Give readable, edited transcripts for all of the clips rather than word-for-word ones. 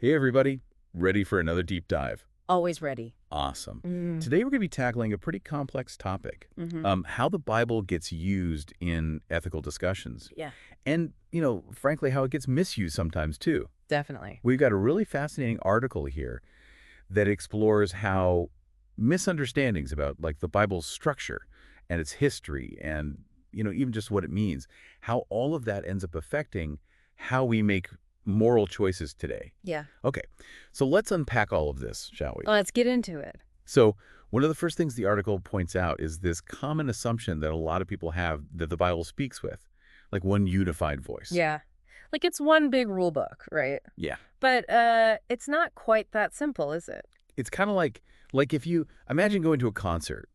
Hey everybody, ready for another deep dive? Always ready. Awesome. Mm. Today we're going to be tackling a pretty complex topic, Hmm. how the Bible gets used in ethical discussions. Yeah, And, frankly, how it gets misused sometimes too. definitely. We've got a really fascinating article here that explores how misunderstandings about like the Bible's structure and its history and, even just what it means, how all of that ends up affecting how we make moral choices today. Yeah. Okay, so let's unpack all of this, shall we? Let's get into it. So one of the first things the article points out is this common assumption that a lot of people have that the Bible speaks with, like one unified voice. Yeah. Like it's one big rule book, right? Yeah. But it's not quite that simple, is it? It's kind of like if you imagine going to a concert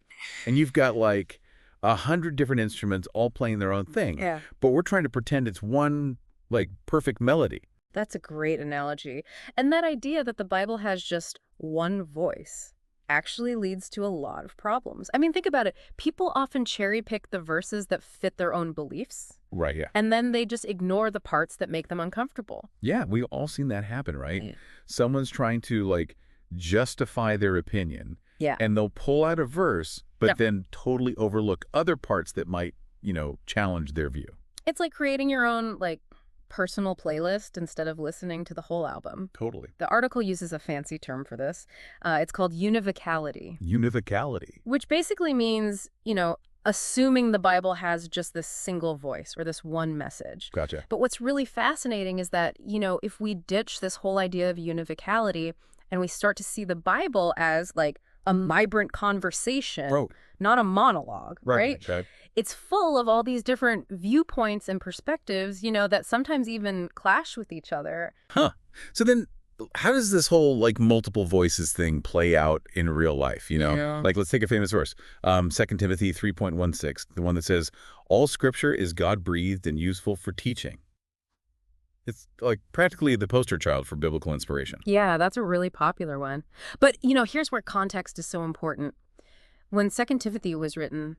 and you've got like 100 different instruments all playing their own thing, Yeah. but we're trying to pretend it's one like perfect melody. That's a great analogy. And that idea that the Bible has just one voice actually leads to a lot of problems. I mean, think about it. People often cherry pick the verses that fit their own beliefs, Right, yeah. and then they just ignore the parts that make them uncomfortable. Yeah, we've all seen that happen, right? Yeah. Someone's trying to like justify their opinion Yeah. and they'll pull out a verse, but Yep. then totally overlook other parts that might, challenge their view. It's like creating your own, personal playlist instead of listening to the whole album. Totally. The article uses a fancy term for this. It's called univocality, Univocality. which basically means, assuming the Bible has just this single voice or this one message. Gotcha. But what's really fascinating is that, if we ditch this whole idea of univocality and we start to see the Bible as like a vibrant conversation, Right. not a monologue, right? Okay. It's full of all these different viewpoints and perspectives, that sometimes even clash with each other. Huh. So then how does this whole like multiple voices thing play out in real life, Yeah. Like let's take a famous verse, 2 Timothy 3.16, the one that says, all scripture is God-breathed and useful for teaching. It's like practically the poster child for biblical inspiration. Yeah, that's a really popular one. But, here's where context is so important. When Second Timothy was written,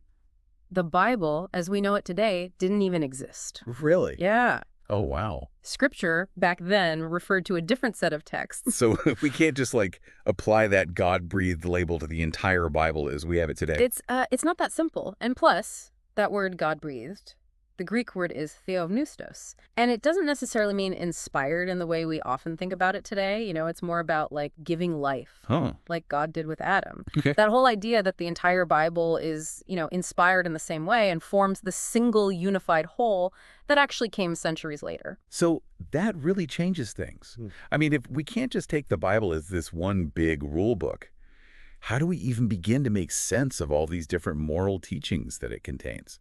the Bible, as we know it today, didn't even exist. Really? Yeah. Oh, wow. Scripture, back then, referred to a different set of texts. So we can't just like apply that God-breathed label to the entire Bible as we have it today. It's not that simple. And plus, that word God-breathed, the Greek word is theopneustos. And it doesn't necessarily mean inspired in the way we often think about it today. It's more about like giving life, Huh. like God did with Adam. Okay. That whole idea that the entire Bible is, inspired in the same way and forms the single unified whole that actually came centuries later. So that really changes things. I mean, if we can't just take the Bible as this one big rule book, how do we even begin to make sense of all these different moral teachings that it contains?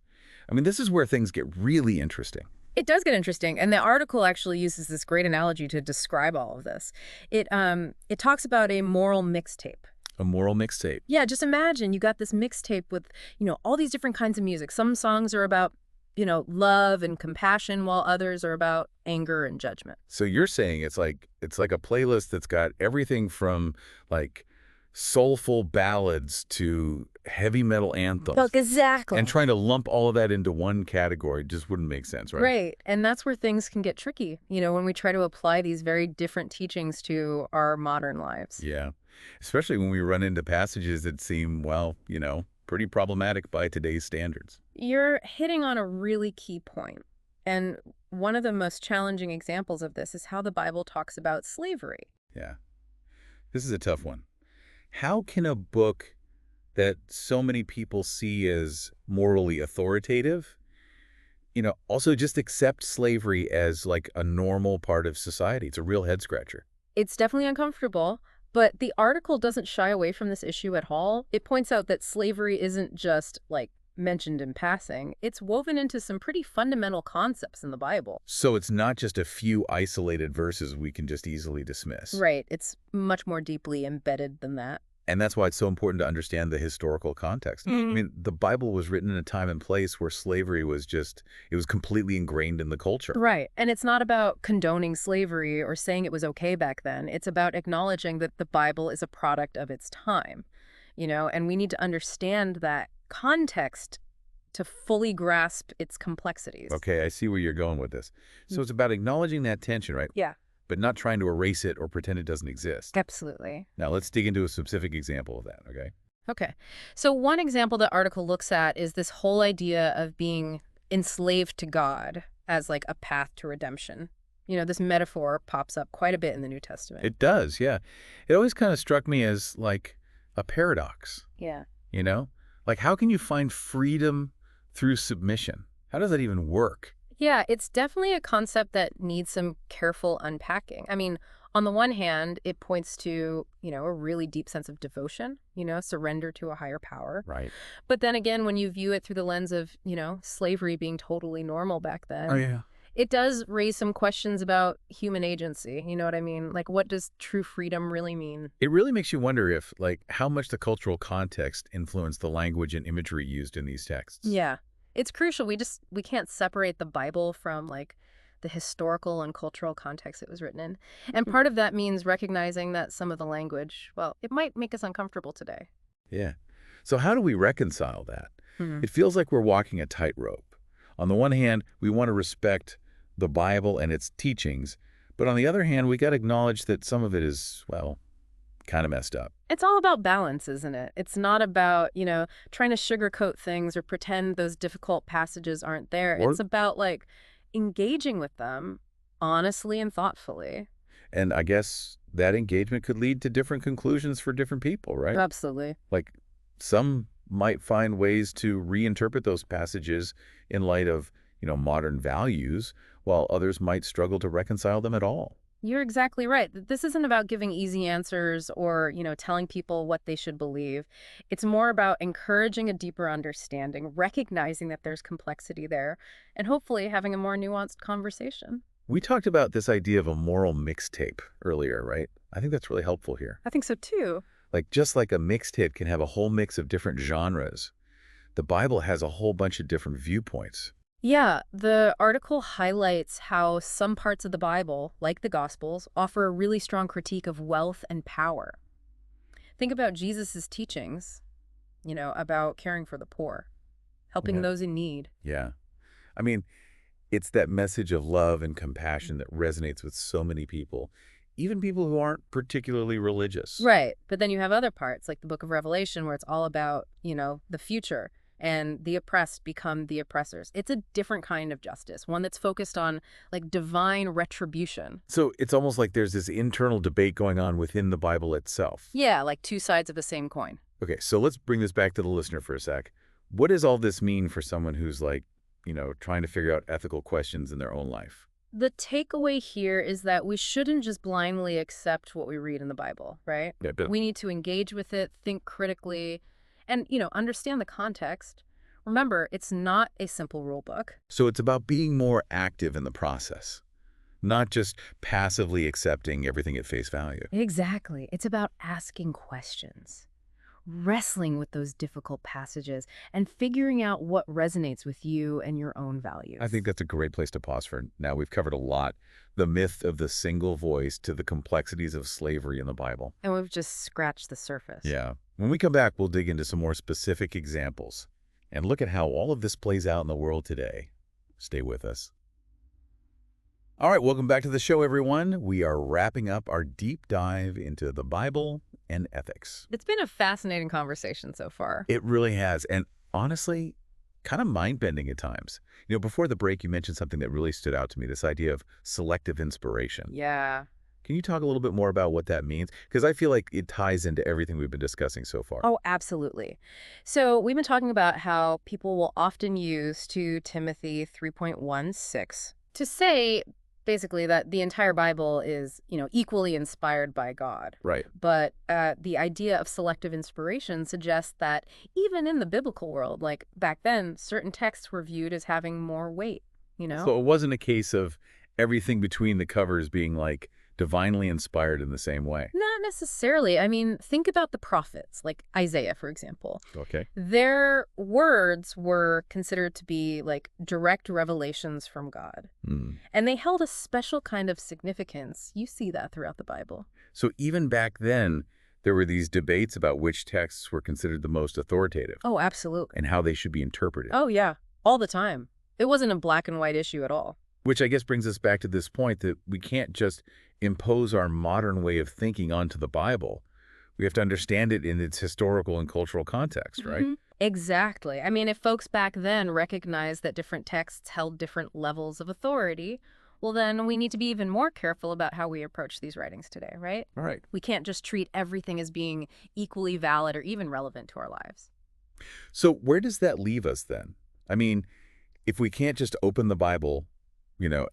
I mean, this is where things get really interesting. It does get interesting, and the article actually uses this great analogy to describe all of this. It talks about a moral mixtape. A moral mixtape. Yeah, just imagine you got this mixtape with, all these different kinds of music. Some songs are about, love and compassion, while others are about anger and judgment. So you're saying it's like a playlist that's got everything from like soulful ballads to heavy metal anthems. Look, exactly. And trying to lump all of that into one category just wouldn't make sense, right? Right. And that's where things can get tricky, when we try to apply these very different teachings to our modern lives. Yeah. Especially when we run into passages that seem, well, pretty problematic by today's standards. You're hitting on a really key point. And one of the most challenging examples of this is how the Bible talks about slavery. Yeah. This is a tough one. How can a book that so many people see as morally authoritative, also just accept slavery as like a normal part of society? It's a real head scratcher. It's definitely uncomfortable, but the article doesn't shy away from this issue at all. It points out that slavery isn't just mentioned in passing. It's woven into some pretty fundamental concepts in the Bible. So it's not just a few isolated verses we can just easily dismiss. Right. It's much more deeply embedded than that. And that's why it's so important to understand the historical context. I mean, the Bible was written in a time and place where slavery was it was completely ingrained in the culture. Right. And it's not about condoning slavery or saying it was okay back then. It's about acknowledging that the Bible is a product of its time, and we need to understand that context to fully grasp its complexities. Okay, I see where you're going with this. So it's about acknowledging that tension, right? Yeah. but not trying to erase it or pretend it doesn't exist. Absolutely. Now, let's dig into a specific example of that, okay? Okay. So one example the article looks at is this whole idea of being enslaved to God as like a path to redemption. This metaphor pops up quite a bit in the New Testament. It does, yeah. It always kind of struck me as like a paradox, Yeah. you know? Like, how can you find freedom through submission? How does that even work? Yeah, it's definitely a concept that needs some careful unpacking. I mean, on the one hand, it points to, a really deep sense of devotion, surrender to a higher power. Right. But then again, when you view it through the lens of, slavery being totally normal back Oh, then, yeah. it does raise some questions about human agency. You know what I mean? Like, what does true freedom really mean? It really makes you wonder if, like, how much the cultural context influenced the language and imagery used in these texts. Yeah. It's crucial. We can't separate the Bible from like the historical and cultural context it was written in. And part of that means recognizing that some of the language, well, it might make us uncomfortable today. Yeah. So how do we reconcile that? Hmm. It feels like we're walking a tightrope. On the one hand, we want to respect the Bible and its teachings, but on the other hand, we got to acknowledge that some of it is, well, kind of messed up. It's all about balance, isn't it? It's not about, trying to sugarcoat things or pretend those difficult passages aren't there. Or, It's about like engaging with them honestly and thoughtfully. and I guess that engagement could lead to different conclusions for different people, right? Absolutely. Like, some might find ways to reinterpret those passages in light of, modern values, while others might struggle to reconcile them at all. You're exactly right. This isn't about giving easy answers or, telling people what they should believe. It's more about encouraging a deeper understanding, recognizing that there's complexity there, and hopefully having a more nuanced conversation. We talked about this idea of a moral mixtape earlier, right? I think that's really helpful here. I think so too. Like, just like a mixed hit can have a whole mix of different genres, the Bible has a whole bunch of different viewpoints. Yeah, the article highlights how some parts of the Bible, like the Gospels, offer a really strong critique of wealth and power. Think about Jesus' teachings, about caring for the poor, helping Yeah. those in need. Yeah. I mean, it's that message of love and compassion that resonates with so many people, even people who aren't particularly religious. Right. But then you have other parts, like the book of Revelation, where it's all about, the future and the oppressed become the oppressors. It's a different kind of justice, one that's focused on like divine retribution. So it's almost like there's this internal debate going on within the Bible itself. Yeah, like two sides of the same coin. Okay, so let's bring this back to the listener for a sec. What does all this mean for someone who's like, trying to figure out ethical questions in their own life? The takeaway here is that we shouldn't just blindly accept what we read in the Bible, right? Yeah, but We need to engage with it, think critically, and, understand the context. Remember, it's not a simple rule book. so it's about being more active in the process, not just passively accepting everything at face value. Exactly. It's about asking questions, wrestling with those difficult passages, and figuring out what resonates with you and your own values. I think that's a great place to pause for now. We've covered a lot. The myth of the single voice to the complexities of slavery in the Bible. And we've just scratched the surface. Yeah. When we come back, we'll dig into some more specific examples and look at how all of this plays out in the world today. Stay with us. All right, welcome back to the show, everyone. We are wrapping up our deep dive into the Bible and ethics. It's been a fascinating conversation so far. It really has, and honestly, kind of mind-bending at times. Before the break, you mentioned something that really stood out to me, this idea of selective inspiration. Yeah. Can you talk a little bit more about what that means? Because I feel like it ties into everything we've been discussing so far. Oh, absolutely. So we've been talking about how people will often use 2 Timothy 3.16 to say basically that the entire Bible is, equally inspired by God. Right. But the idea of selective inspiration suggests that even in the biblical world, like back then, certain texts were viewed as having more weight, So it wasn't a case of everything between the covers being like divinely inspired in the same way. Not necessarily. I mean, think about the prophets, like Isaiah, for example. Okay. Their words were considered to be like direct revelations from God. Hmm. And they held a special kind of significance. You see that throughout the Bible. So even back then, there were these debates about which texts were considered the most authoritative Oh, absolutely. and how they should be interpreted. Oh, yeah. All the time. It wasn't a black and white issue at all. Which I guess brings us back to this point that we can't just impose our modern way of thinking onto the Bible. We have to understand it in its historical and cultural context, right? Exactly. I mean, if folks back then recognized that different texts held different levels of authority, well, then we need to be even more careful about how we approach these writings today, right? All right. We can't just treat everything as being equally valid or even relevant to our lives. So where does that leave us then? I mean, if we can't just open the Bible,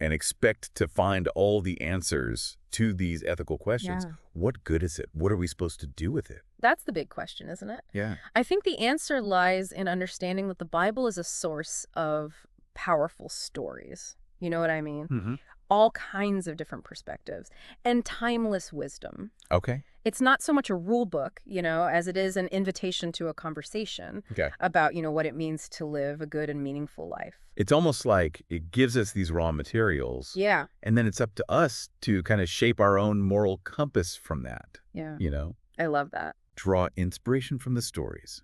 and expect to find all the answers to these ethical questions, Yeah. what good is it? What are we supposed to do with it? That's the big question, isn't it? Yeah. I think the answer lies in understanding that the Bible is a source of powerful stories. You know what I mean? Hmm. All kinds of different perspectives and timeless wisdom. Okay. It's not so much a rule book, as it is an invitation to a conversation Okay. about, what it means to live a good and meaningful life. It's almost like it gives us these raw materials, Yeah. and then it's up to us to kind of shape our own moral compass from that, Yeah. you know? I love that. Draw inspiration from the stories,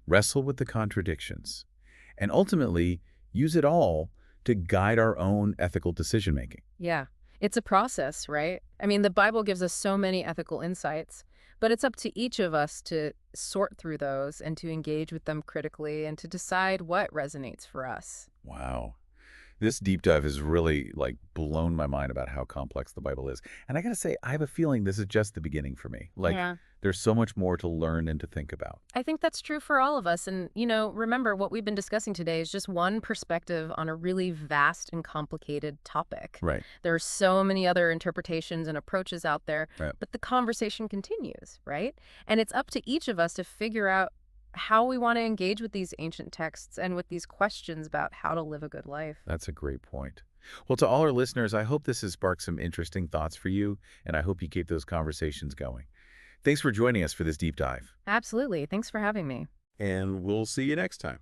wrestle with the contradictions, and ultimately use it all to guide our own ethical decision-making. Yeah. It's a process, right? I mean, the Bible gives us so many ethical insights, but it's up to each of us to sort through those and to engage with them critically and to decide what resonates for us. Wow. This deep dive has really blown my mind about how complex the Bible is. And I got to say, I have a feeling this is just the beginning for me. Yeah. There's so much more to learn and to think about. I think that's true for all of us. And, remember what we've been discussing today is just one perspective on a really vast and complicated topic. Right. There are so many other interpretations and approaches out there, Right. but the conversation continues, right? And it's up to each of us to figure out how we want to engage with these ancient texts and with these questions about how to live a good life. That's a great point. Well, to all our listeners, I hope this has sparked some interesting thoughts for you, and I hope you keep those conversations going. Thanks for joining us for this deep dive, Absolutely. Thanks for having me. and we'll see you next time.